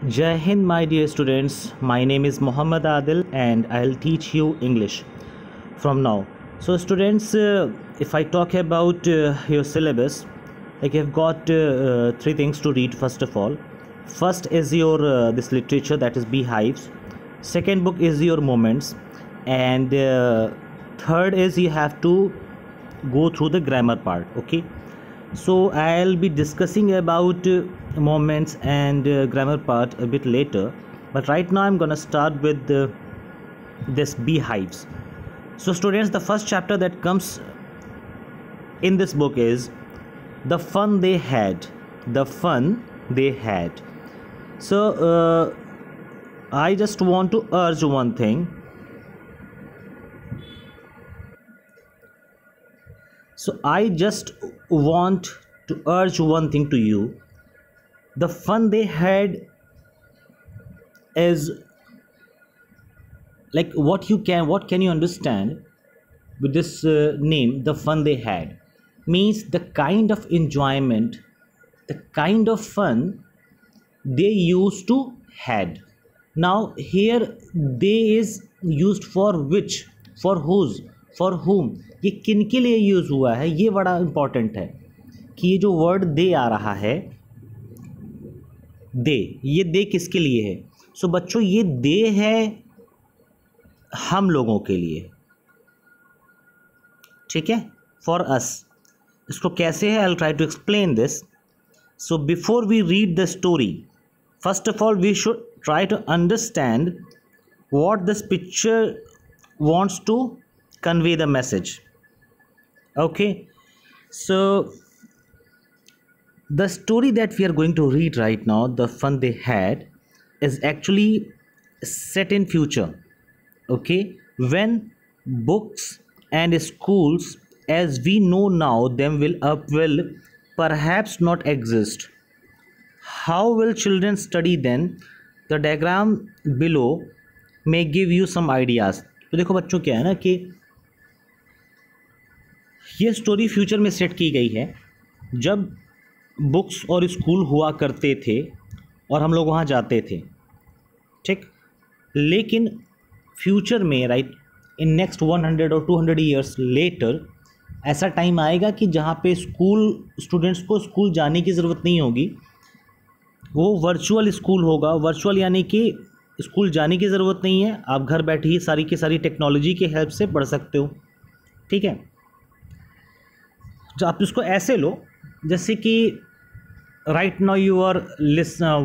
Jai Hind, my dear students. My name is Muhammad Adil and I'll teach you English from now. So, students, if I talk about your syllabus, like you've got three things to read. First of all, first is your this literature, that is beehives. Second book is your moments, and third is you have to go through the grammar part. Okay, so I'll be discussing about moments and grammar part a bit later, but right now I'm gonna start with this beehives. So students, the first chapter that comes in this book is the fun they had. The fun they had. So I just want to urge one thing. So I just want to urge one thing to you. The fun they had is like what can you understand with this name? The fun they had means the kind of enjoyment, the kind of fun they used to had. Now here they is used for which, for whose, for whom, ये किन के लिए use हुआ है, ये बड़ा important है कि ये जो वर्ड दे आ रहा है, दे, ये दे किसके लिए है? सो बच्चों, ये दे है हम लोगों के लिए, ठीक है, फॉर अस. इसको कैसे है? I will try to explain this. So before we read the story, first of all we should try to understand what this picture wants to convey the message. Okay, so the story that we are going to read right now, the fun they had, is actually set in future. Okay, when books and schools as we know now them will perhaps not exist. How will children study then? The diagram below may give you some ideas. तो देखो बच्चों, क्या है ना कि ये story future में set की गई है जब बुक्स और स्कूल हुआ करते थे और हम लोग वहाँ जाते थे, ठीक. लेकिन फ्यूचर में, राइट, इन नेक्स्ट 100 और 200 ईयर्स लेटर ऐसा टाइम आएगा कि जहाँ पे स्टूडेंट्स को स्कूल जाने की ज़रूरत नहीं होगी. वो वर्चुअल स्कूल होगा. वर्चुअल यानी कि स्कूल जाने की ज़रूरत नहीं है, आप घर बैठे ही सारी की सारी टेक्नोलॉजी के हेल्प से पढ़ सकते हो, ठीक है. जो आप इसको ऐसे लो जैसे कि right now you are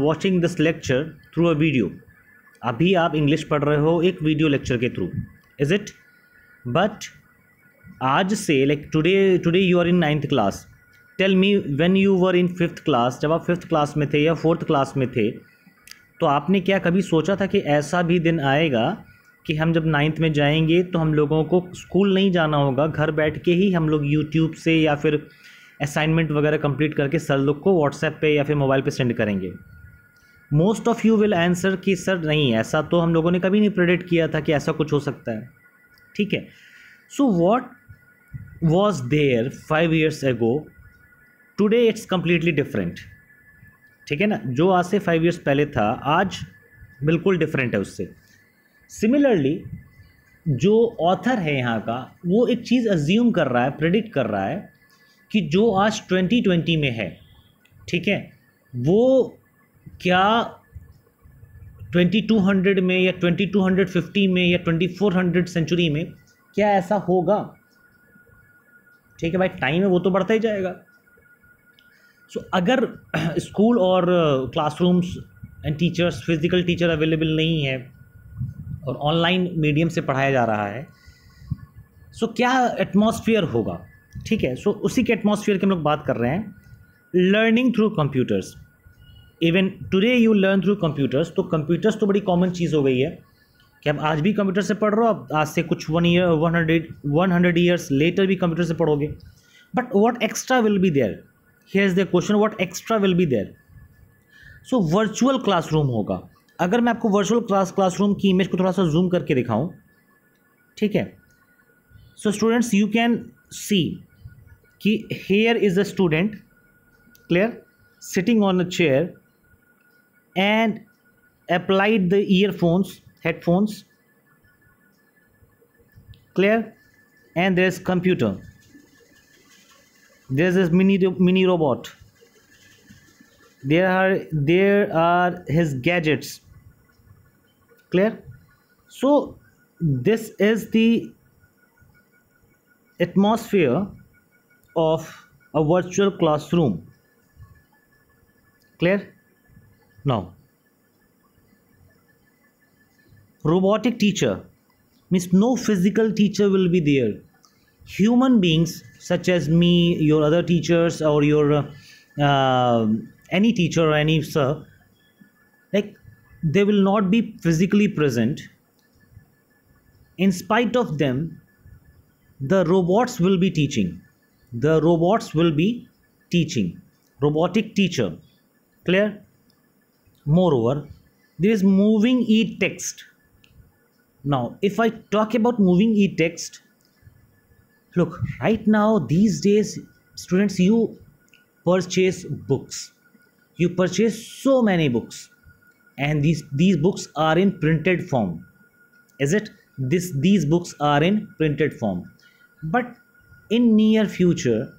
watching this lecture through a video. अभी आप इंग्लिश पढ़ रहे हो एक वीडियो लेक्चर के थ्रू, इज इट? बट आज से, like today you are in 9th class. Tell me, when you were in 5th class, जब आप 5th क्लास में थे या 4th क्लास में थे, तो आपने क्या कभी सोचा था कि ऐसा भी दिन आएगा कि हम जब 9th में जाएंगे तो हम लोगों को स्कूल नहीं जाना होगा, घर बैठ के ही हम लोग यूट्यूब से या फिर असाइनमेंट वगैरह कंप्लीट करके सर लोग को व्हाट्सएप पे या फिर मोबाइल पे सेंड करेंगे? Most of you will answer कि सर नहीं, ऐसा तो हम लोगों ने कभी नहीं प्रेडिक्ट किया था कि ऐसा कुछ हो सकता है, ठीक है. So what was there 5 years ago, today it's completely different, ठीक है ना. जो आज से 5 years पहले था, आज बिल्कुल डिफरेंट है उससे. सिमिलरली जो ऑथर है यहाँ का, वो एक चीज़ अज्यूम कर रहा है, प्रेडिक्ट कर रहा है कि जो आज 2020 में है, ठीक है, वो क्या 2200 में या 2250 में या 2400 सेंचुरी में क्या ऐसा होगा? ठीक है भाई, टाइम है वो तो बढ़ता ही जाएगा. सो अगर स्कूल और classrooms and teachers, physical teacher available नहीं है और ऑनलाइन मीडियम से पढ़ाया जा रहा है, सो क्या एटमॉस्फेयर होगा, ठीक है. सो उसी के एटमॉस्फेयर की हम लोग बात कर रहे हैं. Learning through computers. Even today you learn through computers. तो कंप्यूटर्स तो बड़ी कॉमन चीज़ हो गई है कि आप आज भी कंप्यूटर से पढ़ रहे हो, आप आज से कुछ 100 ईयर्स लेटर भी कंप्यूटर से पढ़ोगे. But what extra will be there? Here is the question, what extra will be there? So virtual classroom होगा. अगर मैं आपको वर्चुअल क्लासरूम की इमेज को थोड़ा सा जूम करके दिखाऊं, ठीक है. So students, you can see कि here is a student, clear, sitting on a chair, and applied the earphones, headphones, clear, and there's computer, there's this mini robot, there are his gadgets, clear. So this is the atmosphere of a virtual classroom, clear. Now robotic teacher means no physical teacher will be there. Human beings such as me, your other teachers, or your any teacher or any sir, like they will not be physically present. In spite of them, the robots will be teaching. The robots will be teaching. Robotic teacher, clear. Moreover, there is moving e-text. Now if I talk about moving e-text, look, right now these days students, you purchase books, you purchase so many books, and these books are in printed form, is it? These books are in printed form. But in near future,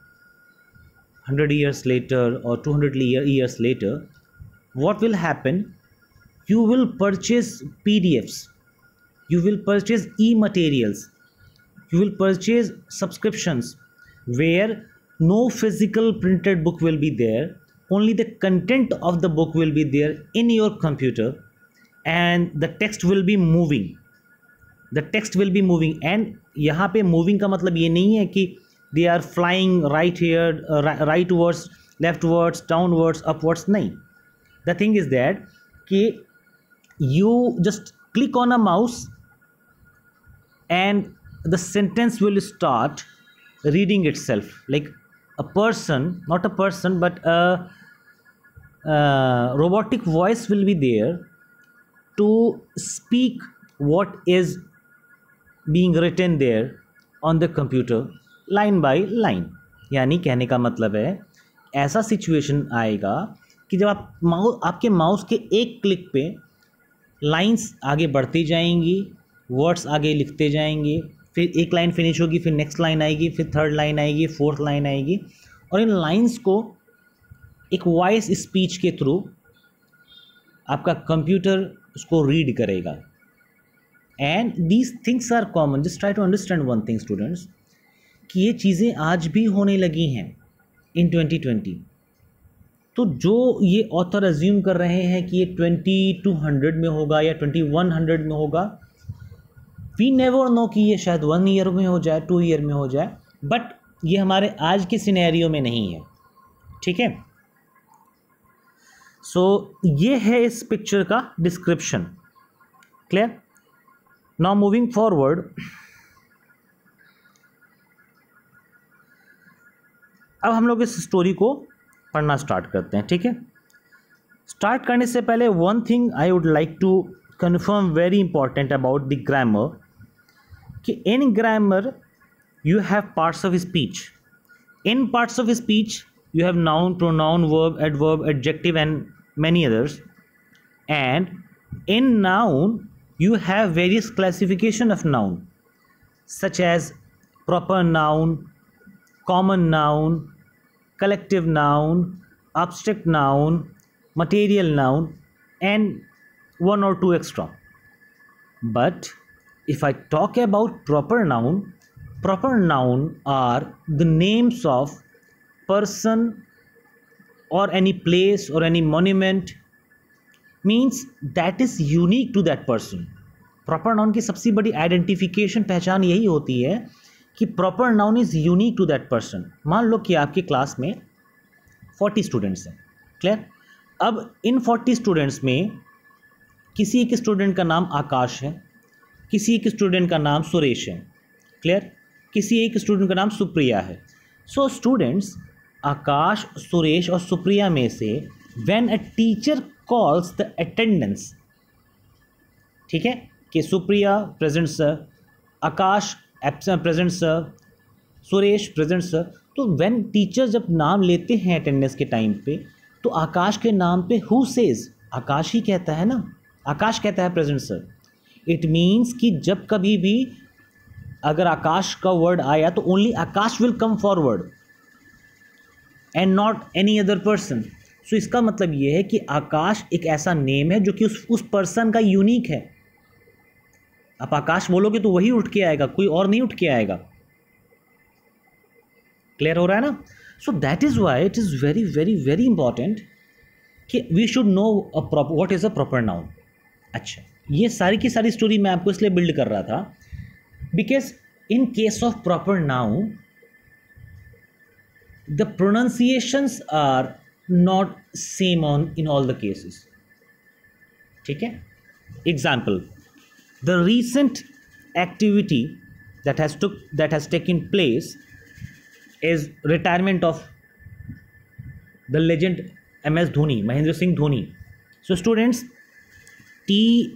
100 years later or 200 years later, what will happen? You will purchase PDFs, you will purchase e-materials, you will purchase subscriptions where no physical printed book will be there, only the content of the book will be there in your computer, and the text will be moving. The text will be moving, and यहाँ पे moving का मतलब ये नहीं है कि they are flying right here, rightwards, leftwards, downwards, upwards, नहीं. The thing is that कि you just click on a mouse and the sentence will start reading itself, like a person, not a person, but a robotic voice will be there to speak what is being written there on the computer line by line. यानी कहने का मतलब है ऐसा situation आएगा कि जब आपके माउस के एक क्लिक पे लाइंस आगे बढ़ती जाएंगी, वर्ड्स आगे लिखते जाएंगे, फिर एक लाइन फिनिश होगी, फिर नेक्स्ट लाइन आएगी, फिर थर्ड लाइन आएगी, फोर्थ लाइन आएगी, और इन लाइंस को एक वॉइस स्पीच के थ्रू आपका कंप्यूटर उसको रीड करेगा. And these things are common. Just try to understand one thing students, कि ये चीज़ें आज भी होने लगी हैं इन 2020. तो जो ये ऑथर अज्यूम कर रहे हैं कि ये 2200 में होगा या 2100 में होगा, वी नेवर नो कि ये शायद 1 ईयर में हो जाए, 2 ईयर में हो जाए, बट ये हमारे आज के सिनेरियो में नहीं है. ठीक है. सो ये है इस पिक्चर का description. Clear. Now moving forward, अब हम लोग इस स्टोरी को पढ़ना स्टार्ट करते हैं. ठीक है. स्टार्ट करने से पहले one thing I would like to confirm very important about the grammar, कि in grammar you have parts of speech. In parts of speech you have noun, pronoun, verb, adverb, adjective and many others, and in noun you have various classification of noun such as proper noun, common noun, collective noun, abstract noun, material noun, and one or two extra. But if I talk about proper noun are the names of person or any place or any monument, means that is unique to that person. proper noun की सबसे बड़ी identification, पहचान यही होती है कि proper noun is unique to that person. मान लो कि आपकी क्लास में 40 स्टूडेंट्स हैं. क्लियर. अब इन 40 स्टूडेंट्स में किसी एक स्टूडेंट का नाम आकाश है, किसी एक स्टूडेंट का नाम सुरेश है. क्लियर. किसी एक स्टूडेंट का नाम सुप्रिया है. सो स्टूडेंट्स, आकाश, सुरेश और सुप्रिया में से when a teacher calls the attendance, ठीक है, कि Supriya present sir, Akash absent present sir, Suresh present sir, तो व्हेन टीचर जब नाम लेते हैं अटेंडेंस के टाइम पे, तो आकाश के नाम पे हु सेज, आकाश ही कहता है ना. आकाश कहता है प्रेजेंट सर। इट मीन्स कि जब कभी भी अगर आकाश का वर्ड आया तो only Akash will come forward and not any other person. So इसका मतलब ये है कि आकाश एक ऐसा नेम है जो कि उस पर्सन का यूनिक है। आप आकाश बोलोगे तो वही उठ के आएगा, कोई और नहीं उठ के आएगा। क्लियर हो रहा है ना? So that is why it is very very very important कि we should know what is a proper noun. अच्छा, ये सारी की सारी स्टोरी मैं आपको इसलिए बिल्ड कर रहा था because in case of proper noun the pronunciations are not same on in all the cases. ठीक है? Example, the recent activity that has taken place is retirement of the legend MS Dhoni, Mahendra Singh Dhoni. So students, TDHONI,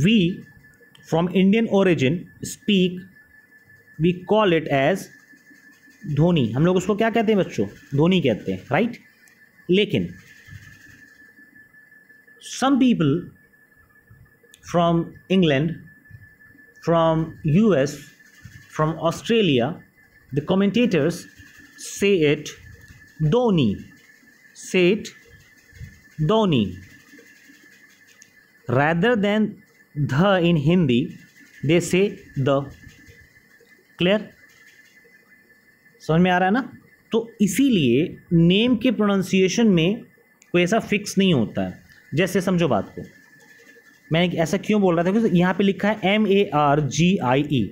we from Indian origin speak, we call it as Dhoni. हम लोग उसको क्या कहते हैं बच्चों? धोनी कहते हैं, राइट? लेकिन some people from England, from US, from Australia, the commentators say it Dhoni, say it Dhoni. Rather than the in Hindi, they say the. Clear? समझ में आ रहा है ना? तो इसीलिए नेम के प्रोनाउंसिएशन में कोई ऐसा फिक्स नहीं होता है। जैसे समझो बात को, मैं ऐसा क्यों बोल रहा था क्योंकि यहाँ पे लिखा है MARGIE।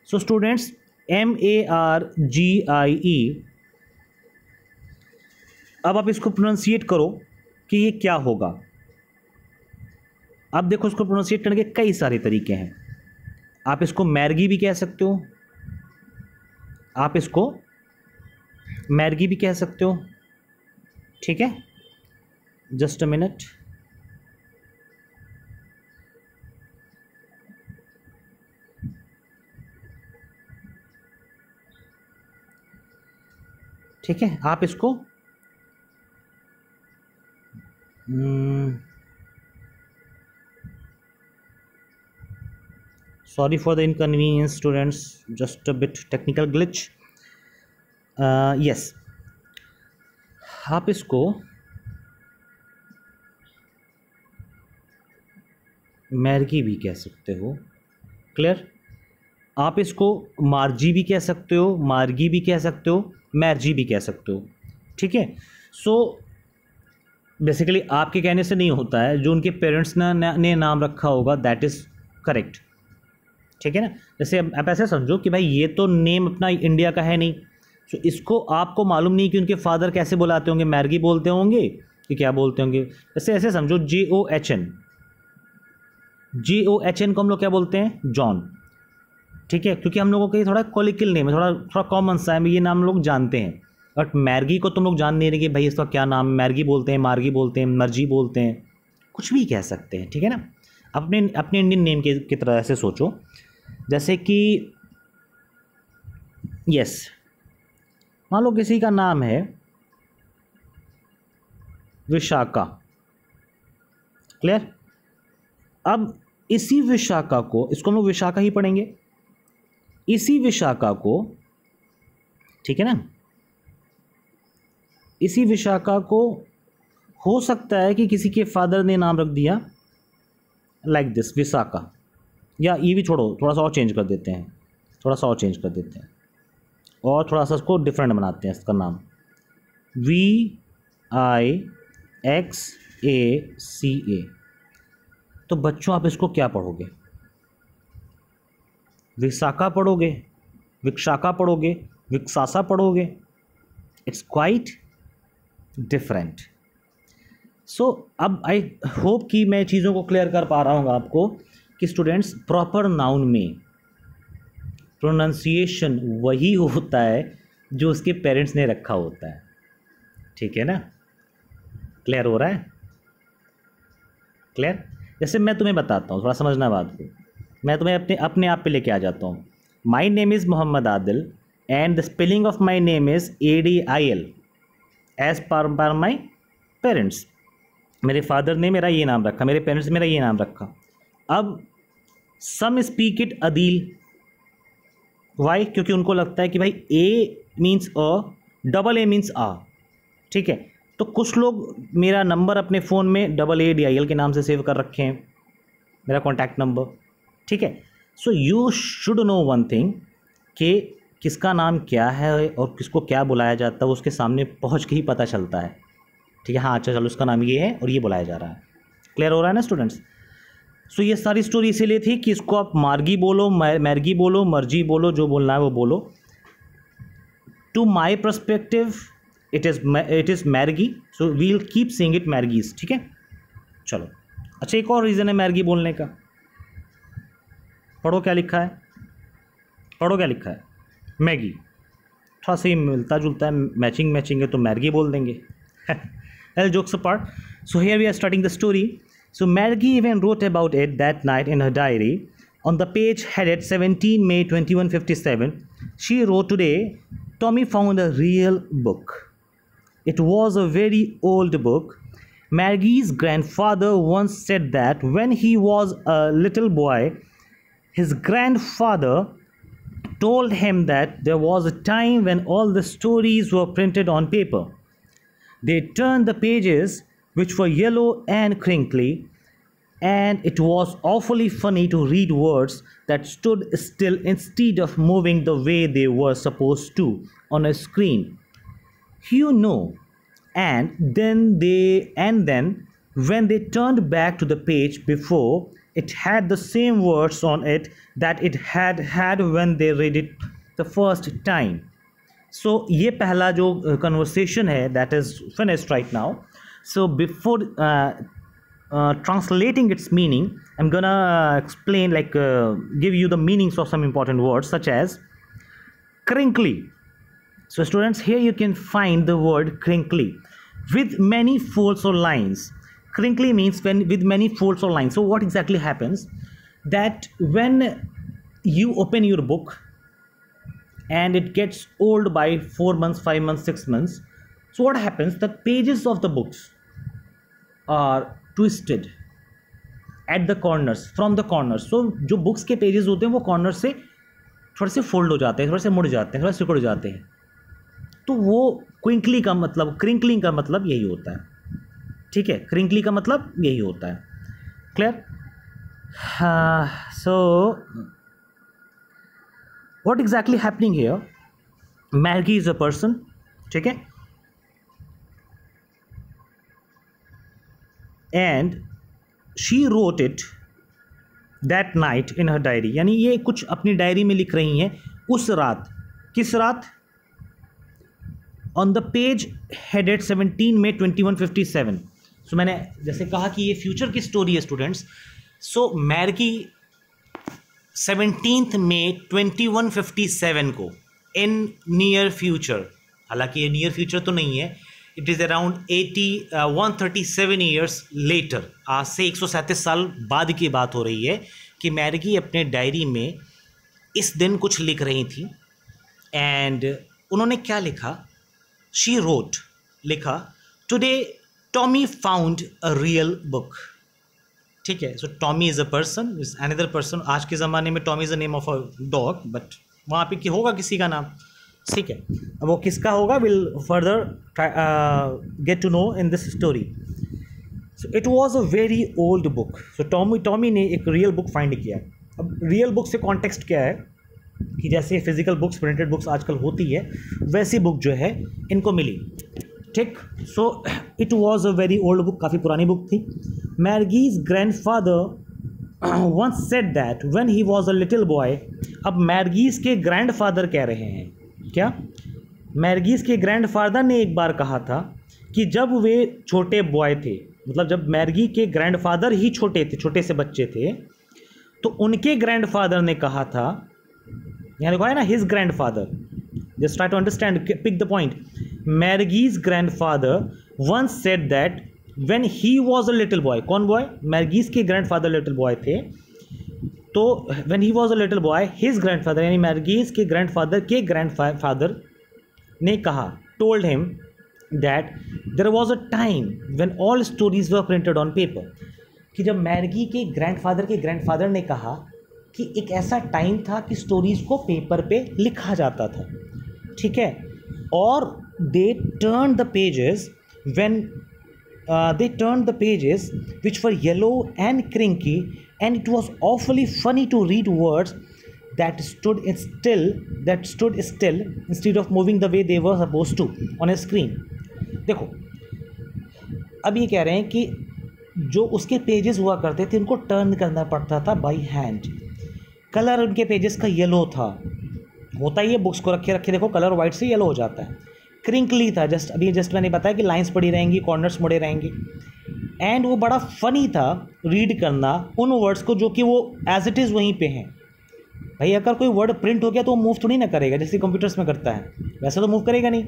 सो स्टूडेंट्स, MARGIE, अब आप इसको प्रोनाउंसिएट करो कि ये क्या होगा। अब देखो, इसको प्रोनाउंसिएट करने के कई सारे तरीके हैं। आप इसको मैर्गी भी कह सकते हो, आप इसको मैर्गी भी कह सकते हो। ठीक है, जस्ट अ मिनट। ठीक है, आप इसको sorry for the inconvenience students, just a bit technical glitch. Yes, आप इसको मैर्गी भी कह सकते हो। क्लियर? आप इसको मार्जी भी कह सकते हो, मार्गी भी कह सकते हो, मैर्जी भी कह सकते हो। ठीक है? सो बेसिकली आपके कहने से नहीं होता है, जो उनके पेरेंट्स ने नाम रखा होगा दैट इज़ करेक्ट। ठीक है ना? जैसे आप ऐसे समझो कि भाई ये तो नेम अपना इंडिया का है नहीं, सो इसको आपको मालूम नहीं कि उनके फादर कैसे बुलाते होंगे, मैर्गी बोलते होंगे कि क्या बोलते होंगे। जैसे ऐसे समझो JOHN को हम लोग क्या बोलते हैं? जॉन। ठीक है, क्योंकि हम लोगों का ये थोड़ा कॉलिकल नेम है, थोड़ा कॉमन सा है, ये नाम लोग जानते हैं। बट मैर्गी को तुम लोग जान नहीं रहे कि भाई इसका क्या नाम, मैर्गी बोलते हैं, मार्गी बोलते हैं, मर्जी बोलते हैं, कुछ भी कह सकते हैं। ठीक है ना? अपने इंडियन नेम की तरह से सोचो, जैसे कि यस, मान लो किसी का नाम है विशाखा। क्लियर? अब इसी विशाखा को, इसको हम लोग विशाखा ही पढ़ेंगे, इसी विशाखा को, ठीक है ना, इसी विशाखा को हो सकता है कि किसी के फादर ने नाम रख दिया लाइक दिस विशाखा, या ये भी छोड़ो, थोड़ा सा और चेंज कर देते हैं, थोड़ा सा और चेंज कर देते हैं और थोड़ा सा इसको डिफरेंट बनाते हैं। इसका नाम VIXACA। तो बच्चों आप इसको क्या पढ़ोगे? विशाखा पढ़ोगे, विशाखा पढ़ोगे, विकसासा पढ़ोगे? It's quite different. सो अब आई होप कि मैं चीज़ों को क्लियर कर पा रहा हूँ आपको कि स्टूडेंट्स, प्रॉपर नाउन में प्रोनाउंसिएशन वही होता है जो उसके पेरेंट्स ने रखा होता है। ठीक है ना? क्लियर हो रहा है? क्लियर? जैसे मैं तुम्हें बताता हूँ, थोड़ा समझना बात को, मैं तुम्हें अपने आप पे लेके आ जाता हूँ। My name is Mohammad Adil and the spelling of my name is ADIL as per my parents, मेरे फादर ने मेरा ये नाम रखा, मेरे पेरेंट्स ने मेरा ये नाम रखा. अब सम स्पीक इट अदील. वाई? क्योंकि उनको लगता है कि भाई A means a, double A means आ. ठीक है, तो कुछ लोग मेरा नंबर अपने फ़ोन में AADIL के नाम से सेव कर रखे हैं, मेरा कॉन्टैक्ट नंबर. ठीक है, so you should know one thing कि किसका नाम क्या है और किसको क्या बुलाया जाता है, वो उसके सामने पहुंच के ही पता चलता है. ठीक है, हाँ अच्छा चलो उसका नाम ये है और ये बुलाया जा रहा है. क्लियर हो रहा है ना स्टूडेंट्स? सो ये सारी स्टोरी इसीलिए थी कि इसको आप मार्गी बोलो, मैर्गी बोलो, मर्जी बोलो, जो बोलना है वो बोलो. To my perspective it is Margie, so we'll keep saying it Margie's. ठीक है, चलो. अच्छा, एक और रीज़न है मैर्गी बोलने का. पढ़ो क्या लिखा है, पढ़ो क्या लिखा है. मैगी, थोड़ा सा ही मिलता जुलता है, मैचिंग है तो मैर्गी बोल देंगे. Well, jokes apart. So here we are starting the story. So Margie even wrote about it that night in her diary. On the page headed 17 May 2157, she wrote, "Today, Tommy found a real book. It was a very old book. Margie's grandfather once said that when he was a little boy, his grandfather told him that there was a time when all the stories were printed on paper. They turned the pages, which were yellow and crinkly, and it was awfully funny to read words that stood still instead of moving the way they were supposed to on a screen. You know, and then when they turned back to the page before, it had the same words on it that it had when they read it the first time." सो ये पहला जो conversation है that is finished right now. So before translating its meaning, I'm gonna explain, like give you the meanings of some important words such as crinkly. So students, here you can find the word crinkly with many folds or lines. Crinkly means when with many folds or lines. So what exactly happens that when you open your book and it gets old by 4 months, 5 months, 6 months, so what happens, the pages of the books are twisted at the corners, from the corners. So जो books के pages होते हैं वो corner से थोड़े से fold हो जाते हैं, थोड़े से मुड़ जाते हैं, थोड़े से सिकुड़ जाते हैं. तो वो crinkly का मतलब, crinkling का मतलब यही होता है. ठीक है, crinkly का मतलब यही होता है. Clear? So what exactly happening here? Margie is a person. ठीक है, and she wrote it that night in her diary. यानी ये कुछ अपनी डायरी में लिख रही हैं उस रात. किस रात? On the page headed 17 May 2157. सो मैंने जैसे कहा कि ये फ्यूचर की स्टोरी है स्टूडेंट्स. सो मैर्गी 17 मई 2157 को इन नियर फ्यूचर, हालांकि ये नियर फ्यूचर तो नहीं है, it is around 137 years later, आज से 137 साल बाद की बात हो रही है कि मैर्गी अपने डायरी में इस दिन कुछ लिख रही थी. एंड उन्होंने क्या लिखा? शी रोट, लिखा, "today Tommy found a real book." ठीक है, so Tommy is a person, is another person. आज के ज़माने में Tommy is the name of a dog, but वहाँ पे कि होगा किसी का नाम. ठीक है, अब वो किसका होगा will further get to know in this story. So it was a very old book. So Tommy ने एक रियल बुक फाइंड किया. अब रियल बुक से कॉन्टेक्स्ट क्या है कि जैसे फिजिकल बुक्स, प्रिंटेड बुक्स आजकल होती है, वैसी बुक जो है इनको मिली. ठीक, so it was a very old book, काफ़ी पुरानी बुक थी. Margie's grandfather once said that when he was a little boy. अब मैर्गीज के ग्रैंडफादर कह रहे हैं क्या? मैर्गीज के ग्रैंडफादर ने एक बार कहा था कि जब वे छोटे बॉय थे, मतलब जब मैर्गी के ग्रैंडफादर ही छोटे थे, छोटे से बच्चे थे, तो उनके ग्रैंडफादर ने कहा था, यहाँ देखो है ना, his grandfather. Just try to understand, pick the point. Margie's grandfather once said that when he was a little boy. कौन बॉय? मैर्गीज के ग्रैंडफादर लिटिल बॉय थे. तो when he was a little boy, his grandfather यानी Margie's के grandfather ने कहा, told him that there was a time when all stories were printed on paper, कि जब मैगी के ग्रैंडफादर ने कहा कि एक ऐसा टाइम था कि स्टोरीज को पेपर पे लिखा जाता था, ठीक है, और they turn the pages when they turned the pages which were yellow and crinky, and it was awfully funny to read words that stood still instead of moving the way they were supposed to on a screen. देखो, अब ये कह रहे हैं कि जो उसके pages हुआ करते थे उनको टर्न करना पड़ता था बाई हैंड। कलर उनके पेजेस का येलो था, होता ही है, बुक्स को रखे रखे देखो कलर वाइट से येलो हो जाता है। क्रिंकली था, जस्ट मैंने बताया कि लाइंस पड़ी रहेंगी, कॉर्नर्स मुड़े रहेंगे, एंड वो बड़ा फनी था रीड करना उन वर्ड्स को जो कि वो एज इट इज़ वहीं पे हैं। भाई अगर कोई वर्ड प्रिंट हो गया तो वो मूव थोड़ी ना करेगा जैसे कंप्यूटर्स में करता है, वैसे तो मूव करेगा नहीं,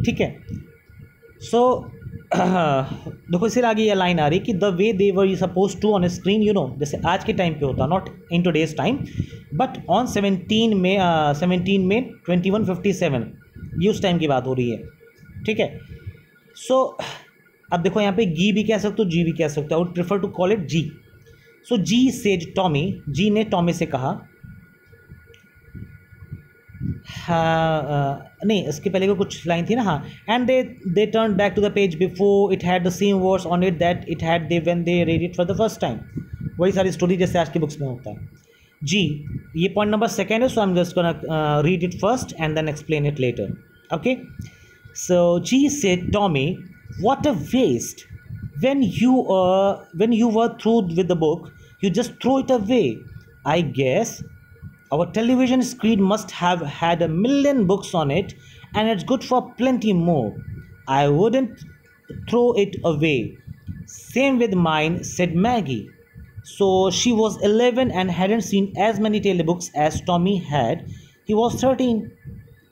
ठीक है। सो देखो इससे आगे ये लाइन आ रही कि the way they were suppose to on screen, you know, जैसे आज के टाइम पे होता, not in today's time, but on 17 में 2157, ये उस टाइम की बात हो रही है, ठीक है। सो अब देखो यहाँ पे गी भी कह सकते हो, जी भी कह सकते हो, I would prefer to call it जी। सो जी सेड टॉमी, जी ने टॉमी से कहा, हाँ नहीं इसके पहले को कुछ लाइन थी ना, हाँ, and they turn back to the page before it had the same words on it that it had they when they read it for the first time. वही सारी स्टोरी जैसे आज की बुक्स में होता है। जी, ये पॉइंट नंबर 2 है, so I am just gonna read it first and then explain it later, okay. So जी said Tommy, what a waste, when you were through with the book you just throw it away. I guess our television screen must have had 1,000,000 books on it and it's good for plenty more. I wouldn't throw it away. Same with mine, said Maggie. So she was 11 and hadn't seen as many telebooks as Tommy had. He was 13.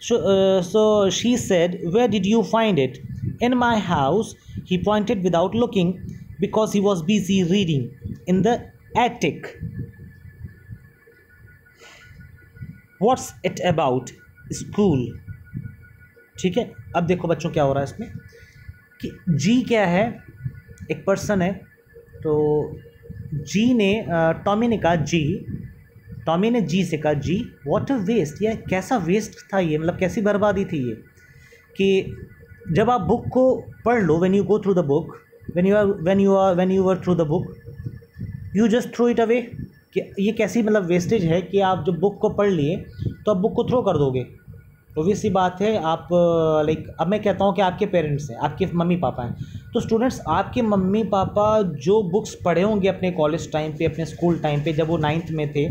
So she said, where did you find it? In my house, he pointed without looking because he was busy reading. In the attic. What's it about? School. ठीक है, अब देखो बच्चों क्या हो रहा है इसमें कि जी क्या है, एक पर्सन है, तो जी ने टॉमी ने कहा, टॉमी ने जी से कहा, जी व्हाट अ वेस्ट, यह कैसा वेस्ट था ये, मतलब कैसी बर्बादी थी ये, कि जब आप बुक को पढ़ लो, when you go through the book, when you were through the book you just throw it away, कि ये कैसी मतलब वेस्टेज है कि आप जब बुक को पढ़ लिए तो आप बुक को थ्रो कर दोगे। ऑब्वियस सी बात है, आप लाइक अब मैं कहता हूँ कि आपके पेरेंट्स हैं, आपके मम्मी पापा हैं, तो स्टूडेंट्स आपके मम्मी पापा जो बुक्स पढ़े होंगे अपने कॉलेज टाइम पे, अपने स्कूल टाइम पे, जब वो 9th में थे,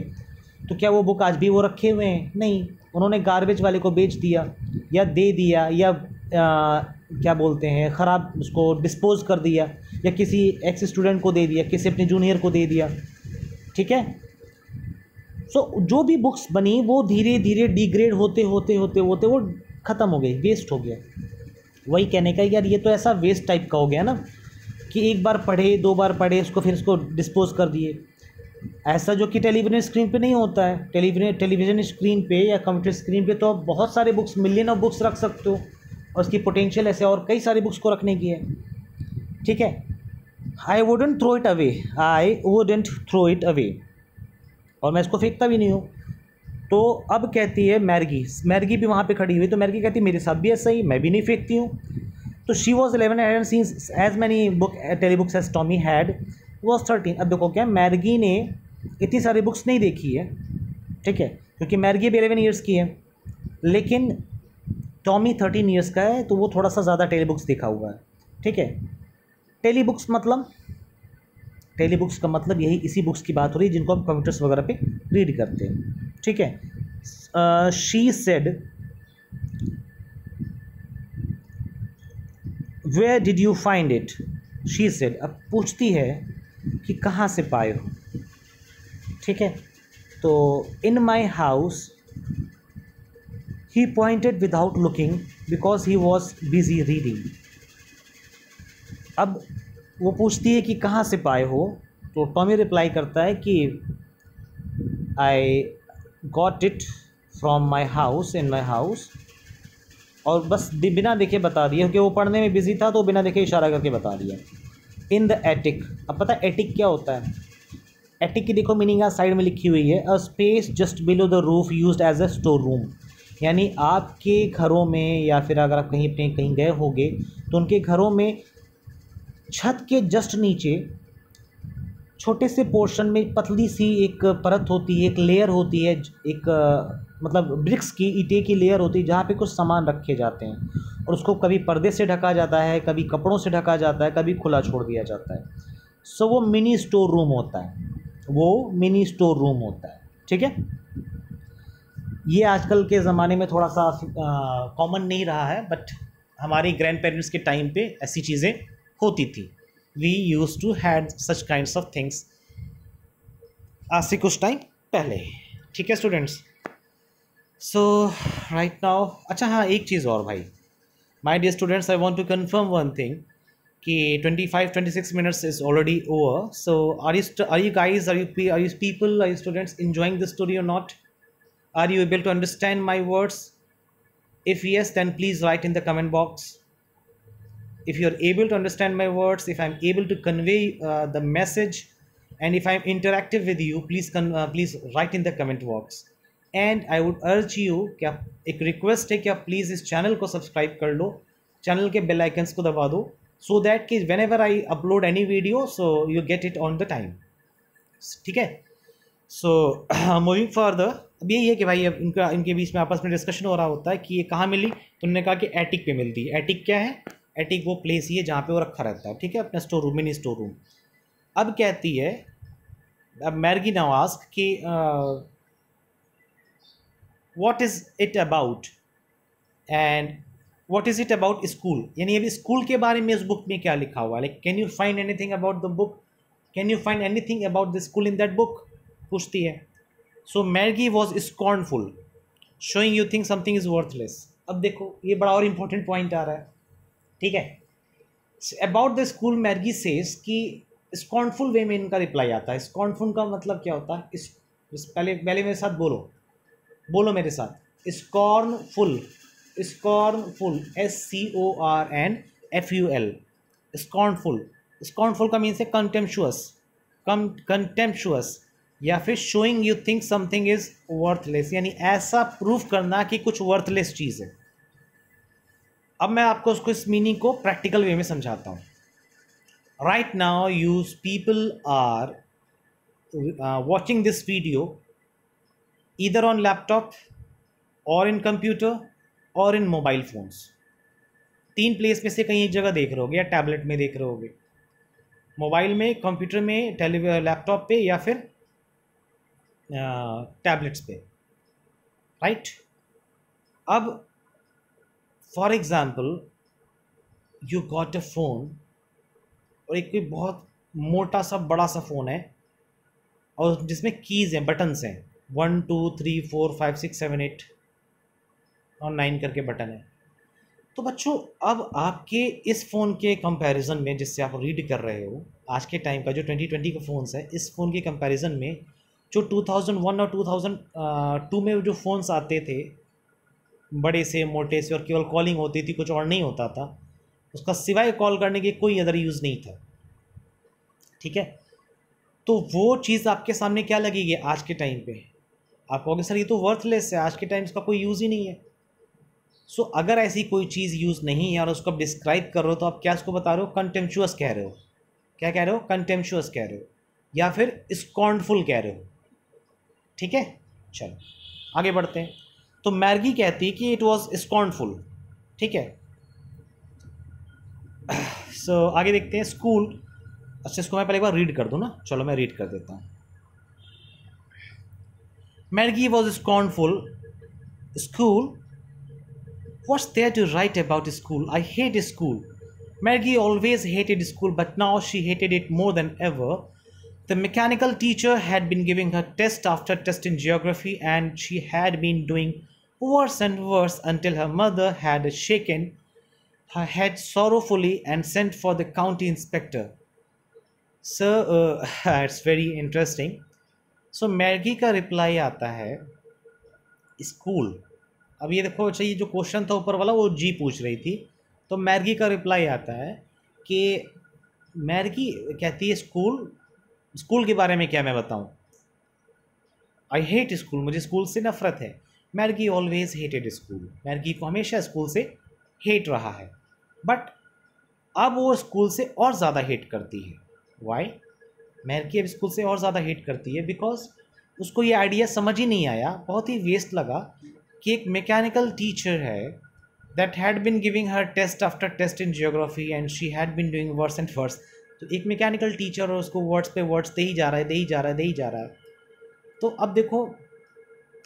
तो क्या वो बुक आज भी वो रखे हुए हैं? नहीं, उन्होंने गार्बेज वाले को बेच दिया या दे दिया या क्या बोलते हैं ख़राब उसको डिस्पोज कर दिया, या किसी एक्स स्टूडेंट को दे दिया, किसी अपने जूनियर को दे दिया, ठीक है। सो जो भी बुक्स बनी वो धीरे धीरे डिग्रेड होते वो ख़त्म हो गई, वेस्ट हो गया। वही कहने का यार ये तो ऐसा वेस्ट टाइप का हो गया ना कि एक बार पढ़े, 2 बार पढ़े, उसको फिर उसको डिस्पोज कर दिए। ऐसा जो कि टेलीविज़न स्क्रीन पे नहीं होता है। टेलीविज़न स्क्रीन पे या कंप्यूटर स्क्रीन पे तो आप बहुत सारे बुक्स, मिलियन ऑफ बुक्स रख सकते हो, और उसकी पोटेंशियल ऐसे और कई सारी बुक्स को रखने की है, ठीक है। I wouldn't throw it away, और मैं इसको फेंकता भी नहीं हूँ। तो अब कहती है मैर्गी भी वहाँ पे खड़ी हुई, तो मैर्गी कहती है मेरे साथ भी ऐसा ही, मैं भी नहीं फेंकती हूँ। तो she was 11 and seen as many telebooks as Tommy had, was 13। अब देखो क्या, मैर्गी ने इतनी सारी बुक्स नहीं देखी है, ठीक है, क्योंकि मैर्गी भी 11 ईयर्स की है, लेकिन टॉमी 13 ईयर्स का है, तो वो थोड़ा सा ज़्यादा टेलीबुक्स देखा हुआ है, ठीक है। टेलीबुक्स का मतलब यही, इसी बुक्स की बात हो रही है जिनको हम कंप्यूटर्स वगैरह पे रीड करते हैं, ठीक है। She said, where did you find it, she said, अब पूछती है कि कहाँ से पाए हो, ठीक है। तो in my house, he pointed without looking because he was busy reading. अब वो पूछती है कि कहाँ से पाए हो, तो टॉमी रिप्लाई करता है कि I got it from my house, in my house, और बस बिना देखे बता दिया, क्योंकि वो पढ़ने में बिजी था तो बिना देखे इशारा करके बता दिया। इन द एटिक, अब पता है एटिक क्या होता है? एटिक की देखो मीनिंग आज साइड में लिखी हुई है, a space just below the roof used as a store room. यानी आपके घरों में या फिर अगर आप कहीं अपने कहीं गए होंगे तो उनके घरों में छत के जस्ट नीचे छोटे से पोर्शन में पतली सी एक परत होती है, एक लेयर होती है, एक मतलब ब्रिक्स की ईंटे की लेयर होती है जहाँ पे कुछ सामान रखे जाते हैं, और उसको कभी पर्दे से ढका जाता है, कभी कपड़ों से ढका जाता है, कभी खुला छोड़ दिया जाता है। सो वो मिनी स्टोर रूम होता है, वो मिनी स्टोर रूम होता है। ठीक है, ये आजकल के ज़माने में थोड़ा सा कॉमन नहीं रहा है, बट हमारे ग्रैंड पेरेंट्स के टाइम पे ऐसी चीज़ें होती थी। We use to had such kinds of things आज से कुछ टाइम पहले। ठीक है स्टूडेंट्स, सो राइट नाउ, अच्छा हाँ एक चीज़ और भाई, my dear students, I want to confirm one thing कि 25-26 minutes is already over. So are you guys, are you people, are you students enjoying the story or not? Are you able to understand my words? If yes, then please write in the comment box. If you are able to understand my words, if I'm able to convey the message, and if I'm interactive with you, please write in the comment box. And I would urge you कि आप, एक request है कि आप please इस channel को subscribe कर लो, channel के बेल आइकन्स को दबा दो, सो दैट कि when ever I upload any video so you get it on the time. ठीक है, सो मूविंग फर्दर, अब यही है कि भाई अब इनके बीच में आपस में डिस्कशन हो रहा होता है कि ये कहाँ मिली, तो उन्होंने कहा कि एटिक पे मिलती है। एटिक क्या है? एटिक वो प्लेस ही है जहाँ पे वो रखा रहता है, ठीक है, अपना store room, mini store room. अब कहती है, अब मैर्गी नवाज कि what is it about and what is it about school, यानी अभी स्कूल के बारे में इस बुक में क्या लिखा हुआ है, like can you find anything about the book, can you find anything about the school in that book, पूछती है। So Margie was scornful, showing you think something is worthless. अब देखो ये बड़ा और इंपॉर्टेंट पॉइंट आ रहा है, ठीक है। अबाउट द स्कूल मैर्गी सेज कि स्कॉर्नफुल वे में इनका रिप्लाई आता है। स्कॉर्नफुल का मतलब क्या होता है? पहले पहले मेरे साथ बोलो, बोलो मेरे साथ, scornful, scornful, SCORNFUL, scornful. Scornful का मीन्स है कंटेम्पचुअस, कंटेम्पचुअस, या फिर showing you think something is worthless, यानी ऐसा प्रूफ करना कि कुछ वर्थलेस चीज़ है। अब मैं आपको उसको इस मीनिंग को प्रैक्टिकल वे में समझाता हूँ। Right now you people are watching this video either on laptop और इन कंप्यूटर और इन मोबाइल फोन्स। तीन प्लेस में से कहीं एक जगह देख रहे होगे, या टैबलेट में देख रहे होगे, मोबाइल में, कंप्यूटर में, लैपटॉप पे, या फिर टैबलेट्स पे, राइट। अब for example you got a phone, और एक कोई बहुत मोटा सा बड़ा सा फ़ोन है और जिसमें कीज़ हैं, बटन्स हैं, 1 2 3 4 5 6 7 8 और 9 करके बटन है। तो बच्चों अब आपके इस फ़ोन के कंपैरिजन में, जिससे आप रीड कर रहे हो, आज के टाइम का जो 2020 का फ़ोन्स है, इस फ़ोन के कंपैरिजन में जो 2001 और 2002 में जो फ़ोन्स आते थे बड़े से मोटे से, और केवल कॉलिंग होती थी, कुछ और नहीं होता था, उसका सिवाय कॉल करने के कोई अदर यूज़ नहीं था, ठीक है। तो वो चीज़ आपके सामने क्या लगेगी आज के टाइम पे? आप कहोगे सर ये तो वर्थलेस है, आज के टाइम इसका कोई यूज़ ही नहीं है। सो अगर ऐसी कोई चीज़ यूज़ नहीं है और उसको आप डिस्क्राइब कर रहे हो, तो आप क्या उसको बता रहे हो? कंटेम्पचुअस कह रहे हो। क्या कह रहे हो? कंटेम्पचुअस कह रहे हो, या फिर स्कॉर्नफुल कह रहे हो, ठीक है। चलो आगे बढ़ते हैं। तो मैर्गी कहती है कि इट वॉज स्कॉर्नफुल, ठीक है। सो आगे देखते हैं स्कूल। अच्छा इसको मैं पहले एक बार रीड कर दूँ ना, चलो मैं रीड कर देता हूँ। Margie was scornful, school, what's there to write about school? I hate school. Maggie always hated school, but now she hated it more than ever. The mechanical teacher had been giving her test after test in geography, and she had been doing worse and worse until her mother had shaken her head sorrowfully and sent for the county inspector. So, it's very interesting. So, Maggie का reply आता है, school. अब ये देखो, अच्छा ये जो question था ऊपर वाला वो जी पूछ रही थी, तो मैर्गी का रिप्लाई आता है कि मैर्गी कहती है स्कूल, स्कूल के बारे में क्या मैं बताऊं, आई हेट स्कूल, मुझे स्कूल से नफरत है। मैर्गी ऑलवेज हेटेड स्कूल, मैर्गी को हमेशा स्कूल से हेट रहा है, बट अब वो स्कूल से और ज़्यादा हेट करती है। वाई? मैर्गी अब स्कूल से और ज़्यादा हेट करती है बिकॉज उसको ये आइडिया समझ ही नहीं आया, बहुत ही वेस्ट लगा कि एक मैकेनिकल टीचर है that had bin giving her test after test in geography and she had bin doing worse and worse. तो एक मैकेनिकल टीचर और उसको वर्ड्स पे वर्ड्स दे ही जा रहा है, दे ही जा रहा है, दे ही जा रहा है। तो अब देखो,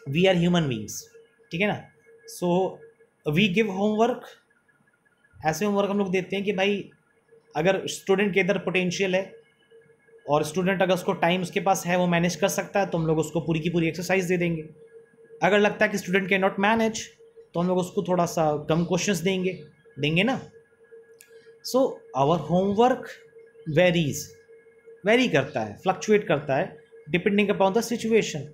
वी आर ह्यूमन बींग्स, ठीक है ना, सो वी गिव होमवर्क, ऐसे होमवर्क हम लोग देते हैं कि भाई अगर स्टूडेंट के इधर पोटेंशियल है और स्टूडेंट अगर उसको टाइम उसके पास है, वो मैनेज कर सकता है, तो हम लोग उसको पूरी की पूरी एक्सरसाइज दे देंगे। अगर लगता है कि स्टूडेंट कैन नॉट मैनेज, तो हम लोग उसको थोड़ा सा कम क्वेश्चंस देंगे ना। सो आवर होमवर्क वेरी करता है, फ्लक्चुएट करता है depending upon the situation.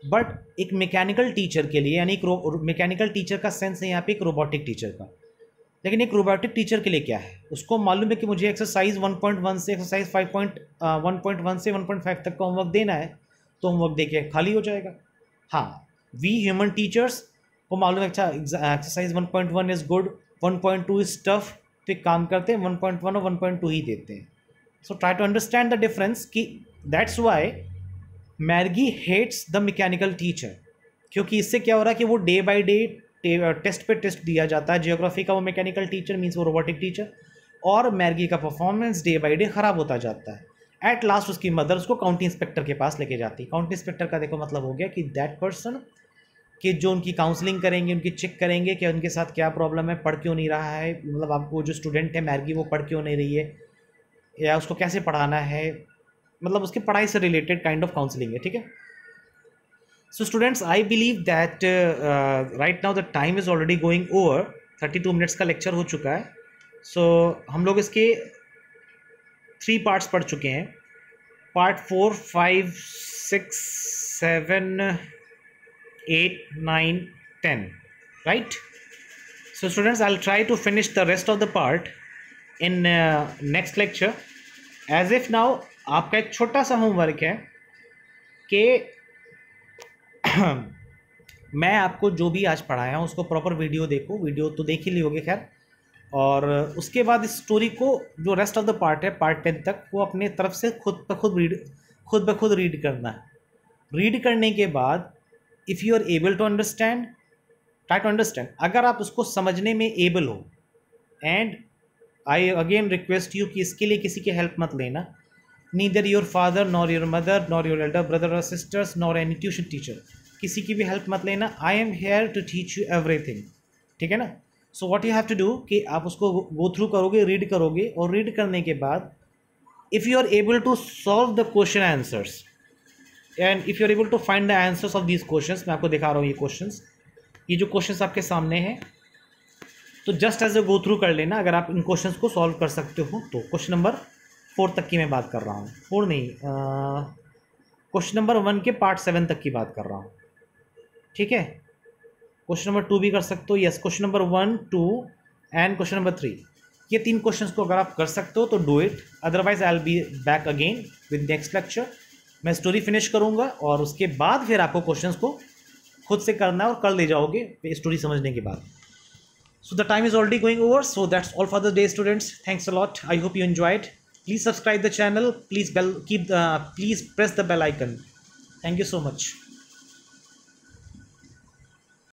But एक मैकेनिकल टीचर के लिए, यानी एक मैकेनिकल टीचर का सेंस है यहाँ पे एक रोबोटिक टीचर का, लेकिन एक रोबोटिक टीचर के लिए क्या है, उसको मालूम है कि मुझे एक्सरसाइज 1.1 से एक्सरसाइज 5.1 से 1.5 तक का होमवर्क देना है, तो होमवर्क दे के खाली हो जाएगा। हाँ, वी ह्यूमन टीचर्स को मालूम है अच्छा exercise 1.1 is good, 1.2 is tough, तो एक काम करते हैं 1.1 और 1.2 ही देते हैं। So try to understand the difference कि that's why Margie hates the mechanical teacher, क्योंकि इससे क्या हो रहा है कि वो डे बाई डे टेस्ट पे टेस्ट दिया जाता है। जियोग्राफी का वो मैकेनिकल टीचर मीन्स वो रोबोटिक टीचर, और मैर्गी का परफॉर्मेंस डे बाई डे ख़राब होता जाता है। एट लास्ट उसकी मदर उसको काउंटी इंस्पेक्टर के पास लेके जाती है। काउंटी इंस्पेक्टर का देखो मतलब हो गया कि दैट पर्सन कि जो उनकी काउंसलिंग करेंगे, उनकी चेक करेंगे कि उनके साथ क्या प्रॉब्लम है, पढ़ क्यों नहीं रहा है, मतलब आपको जो स्टूडेंट है मैर्गी वो पढ़ क्यों नहीं रही है, या उसको कैसे पढ़ाना है, मतलब उसकी पढ़ाई से रिलेटेड काइंड ऑफ काउंसलिंग है, ठीक है। So students, I believe that right now the time is already going over, 32 minutes का लेक्चर हो चुका है। So हम लोग इसके 3 पार्ट्स पढ़ चुके हैं, part 4, 5, 6, 7, 8, 9, 10, right? So students, I'll try to finish the rest of the part in next lecture. As if now आपका एक छोटा सा होमवर्क है कि मैं आपको जो भी आज पढ़ाया हूँ उसको प्रॉपर वीडियो देखो, वीडियो तो देख ही ली होगी खैर, और उसके बाद इस स्टोरी को जो रेस्ट ऑफ द पार्ट है पार्ट 10 तक वो अपने तरफ से खुद ब खुद रीड करना है। रीड करने के बाद if you are able to understand, try to understand, अगर आप उसको समझने में एबल हो, and I again request you कि इसके लिए किसी की हेल्प मत लेना, neither your father nor your mother nor your elder brother और sisters nor any tuition teacher, किसी की भी हेल्प मत लेना। I am here to teach you everything, ठीक है ना। So what you have to do कि आप उसको गो थ्रू करोगे, रीड करोगे, और रीड करने के बाद if you are able to solve the question answers and if you are able to find the answers of these questions, मैं आपको दिखा रहा हूँ ये क्वेश्चंस, ये जो क्वेश्चंस आपके सामने हैं, तो just as a go through कर लेना। अगर आप इन क्वेश्चंस को सॉल्व कर सकते हो तो क्वेश्चन नंबर 4 तक की मैं बात कर रहा हूँ, 4 नहीं, क्वेश्चन नंबर 1 के पार्ट 7 तक की बात कर रहा हूँ, ठीक है। क्वेश्चन नंबर 2 भी कर सकते हो, yes, question number 1, 2 and question number 3, ये 3 क्वेश्चंस को अगर आप कर सकते हो तो do it, otherwise I will be back again with next lecture. मैं स्टोरी फिनिश करूँगा और उसके बाद फिर आपको क्वेश्चंस को खुद से करना है और कर ले जाओगे स्टोरी समझने के बाद। So the time is already going over, so that's all for the day, students. Thanks a lot. I hope you enjoyed. Please subscribe the channel. Please press the bell icon. Thank you so much.